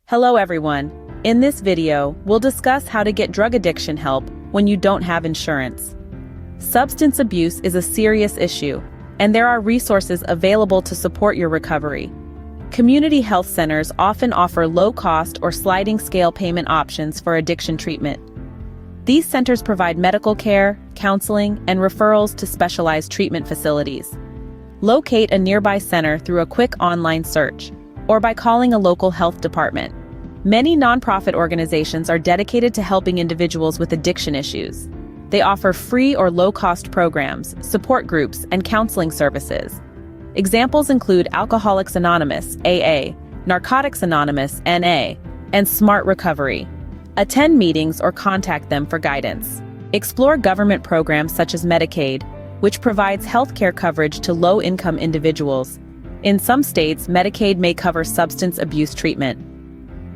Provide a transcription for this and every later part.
Hello everyone. In this video, we'll discuss how to get drug addiction help when you don't have insurance. Substance abuse is a serious issue, and there are resources available to support your recovery. Community health centers often offer low-cost or sliding-scale payment options for addiction treatment. These centers provide medical care, counseling, and referrals to specialized treatment facilities. Locate a nearby center through a quick online search, or by calling a local health department. Many nonprofit organizations are dedicated to helping individuals with addiction issues. They offer free or low-cost programs, support groups, and counseling services. Examples include Alcoholics Anonymous, AA, Narcotics Anonymous, NA, and Smart Recovery. Attend meetings or contact them for guidance. Explore government programs such as Medicaid, which provides healthcare coverage to low-income individuals. In some states, Medicaid may cover substance abuse treatment.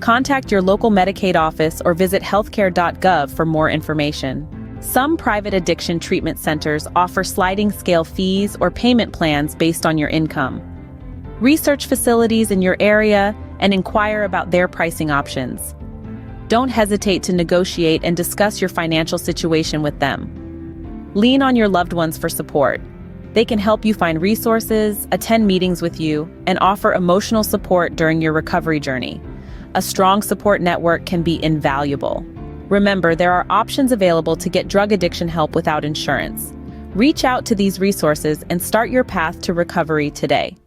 Contact your local Medicaid office or visit healthcare.gov for more information. Some private addiction treatment centers offer sliding-scale fees or payment plans based on your income. Research facilities in your area and inquire about their pricing options. Don't hesitate to negotiate and discuss your financial situation with them. Lean on your loved ones for support. They can help you find resources, attend meetings with you, and offer emotional support during your recovery journey. A strong support network can be invaluable. Remember, there are options available to get drug addiction help without insurance. Reach out to these resources and start your path to recovery today.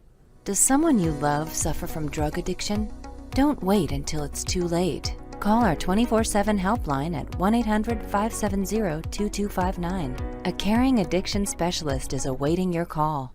Does someone you love suffer from drug addiction? Don't wait until it's too late. Call our 24/7 helpline at 1-800-570-2259. A caring addiction specialist is awaiting your call.